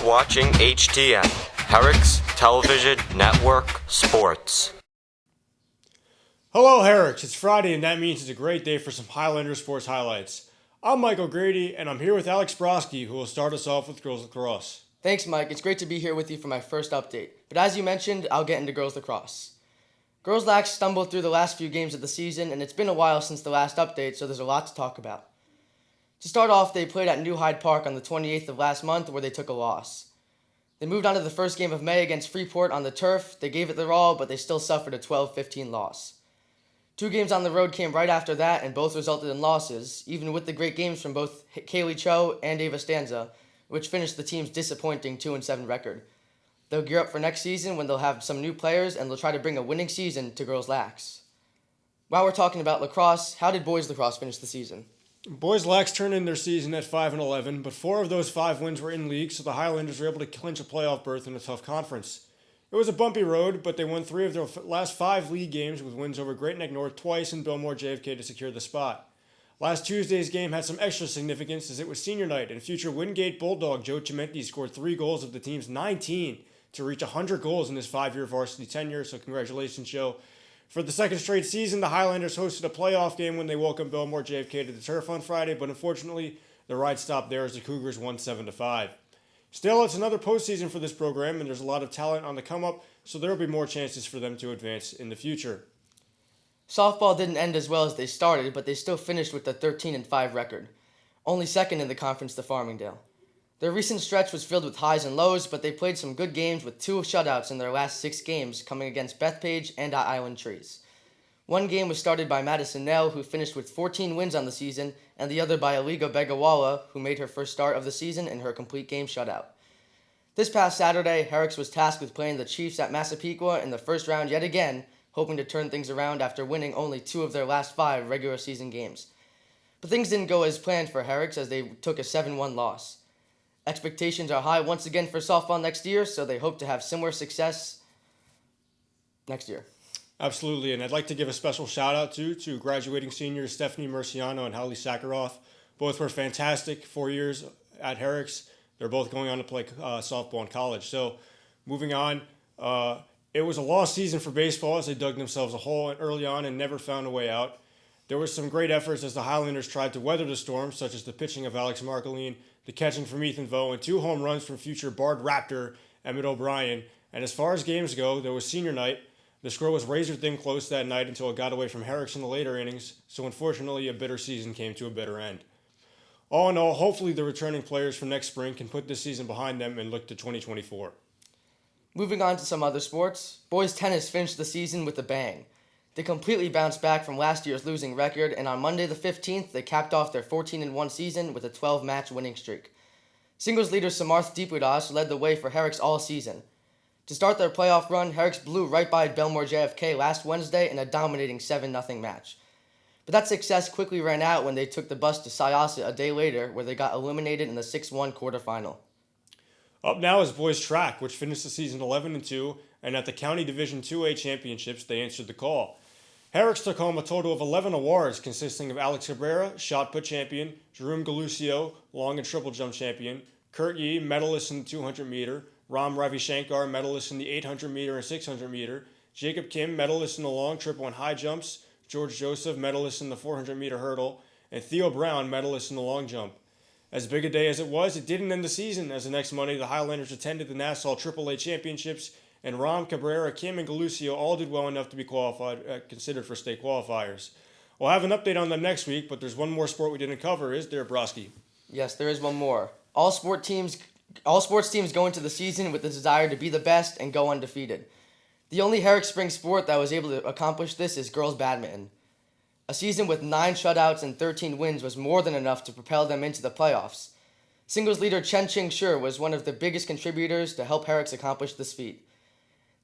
watching HTN, Herricks Television Network Sports. Hello, Herricks. It's Friday, and that means it's a great day for some Highlander sports highlights. I'm Mike O'Grady, and I'm here with Alex Broski, who will start us off with girls lacrosse. Thanks, Mike. It's great to be here with you for my first update. But as you mentioned, I'll get into girls lacrosse. Girls Lax stumbled through the last few games of the season, and it's been a while since the last update, so there's a lot to talk about. To start off, they played at New Hyde Park on the 28th of last month, where they took a loss. They moved on to the first game of May against Freeport on the turf. They gave it their all, but they still suffered a 12-15 loss. 2 games on the road came right after that, and both resulted in losses, even with the great games from both Kaylee Cho and Ava Stanza, which finished the team's disappointing 2-7 record. They'll gear up for next season when they'll have some new players, and they'll try to bring a winning season to Girls Lax. While we're talking about lacrosse, how did boys lacrosse finish the season? Boys Lax turned in their season at 5-11, but 4 of those 5 wins were in league, so the Highlanders were able to clinch a playoff berth in a tough conference. It was a bumpy road, but they won 3 of their last 5 league games with wins over Great Neck North twice and Belmore JFK to secure the spot. Last Tuesday's game had some extra significance as it was senior night, and future Wingate Bulldog Joe Chimenti scored 3 goals of the team's 19 to reach 100 goals in his 5-year varsity tenure, so congratulations, Joe. For the second straight season, the Highlanders hosted a playoff game when they welcomed Belmore JFK to the turf on Friday, but unfortunately, the ride stopped there as the Cougars won 7-5. Still, it's another postseason for this program, and there's a lot of talent on the come-up, so there will be more chances for them to advance in the future. Softball didn't end as well as they started, but they still finished with a 13-5 record, only second in the conference to Farmingdale. Their recent stretch was filled with highs and lows, but they played some good games with 2 shutouts in their last 6 games, coming against Bethpage and Island Trees. One game was started by Madison Nell, who finished with 14 wins on the season, and the other by Aliga Begawala, who made her first start of the season in her complete game shutout. This past Saturday, Herricks was tasked with playing the Chiefs at Massapequa in the first round yet again, hoping to turn things around after winning only 2 of their last 5 regular season games. But things didn't go as planned for Herricks as they took a 7-1 loss. Expectations are high once again for softball next year, so they hope to have similar success next year. Absolutely, and I'd like to give a special shout-out to graduating seniors Stephanie Murciano and Holly Sakharoff. Both were fantastic 4 years at Herricks. They're both going on to play softball in college. So, moving on, it was a lost season for baseball as they dug themselves a hole early on and never found a way out. There were some great efforts as the Highlanders tried to weather the storm, such as the pitching of Alex Marcoline, the catching from Ethan Vo, and 2 home runs from future Bard Raptor Emmett O'Brien. And as far as games go, there was senior night. The score was razor-thin close that night until it got away from Herricks in the later innings, so unfortunately a bitter season came to a bitter end. All in all, hopefully the returning players from next spring can put this season behind them and look to 2024. Moving on to some other sports, boys tennis finished the season with a bang. They completely bounced back from last year's losing record, and on Monday the 15th, they capped off their 14-1 season with a 12-match winning streak. Singles leader Samarth Deepudas led the way for Herricks all season. To start their playoff run, Herricks blew right by Belmore JFK last Wednesday in a dominating 7-0 match. But that success quickly ran out when they took the bus to Syosset a day later, where they got eliminated in the 6-1 quarterfinal. Up now is boys track, which finished the season 11-2, and at the County Division 2A Championships, they answered the call. Herricks took home a total of 11 awards, consisting of Alex Cabrera, shot put champion, Jerome Galucio, long and triple jump champion, Kurt Yee, medalist in the 200 meter, Ram Ravi Shankar, medalist in the 800 meter and 600 meter, Jacob Kim, medalist in the long, triple, and high jumps, George Joseph, medalist in the 400 meter hurdle, and Theo Brown, medalist in the long jump. As big a day as it was, it didn't end the season, as the next Monday the Highlanders attended the Nassau AAA Championships, and Ram, Cabrera, Kim, and Galucio all did well enough to be considered for state qualifiers. We'll have an update on them next week, but there's one more sport we didn't cover, is there, Broski? Yes, there is one more. All sports teams go into the season with the desire to be the best and go undefeated. The only Herrick spring sport that was able to accomplish this is girls badminton. A season with 9 shutouts and 13 wins was more than enough to propel them into the playoffs. Singles leader Chen Ching Shi was one of the biggest contributors to help Herricks accomplish this feat.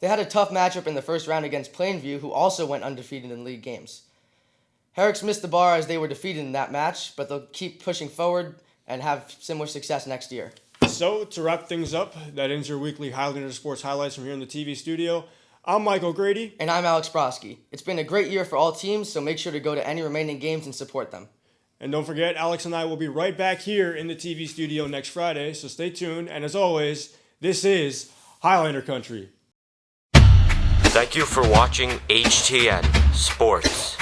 They had a tough matchup in the first round against Plainview, who also went undefeated in league games. Herricks missed the bar as they were defeated in that match, but they'll keep pushing forward and have similar success next year. So, to wrap things up, that ends your weekly Highlander Sports highlights from here in the TV studio. I'm Mike O'Grady. And I'm Alex Broski. It's been a great year for all teams, so make sure to go to any remaining games and support them. And don't forget, Alex and I will be right back here in the TV studio next Friday, so stay tuned. And as always, this is Highlander Country. Thank you for watching HTN Sports.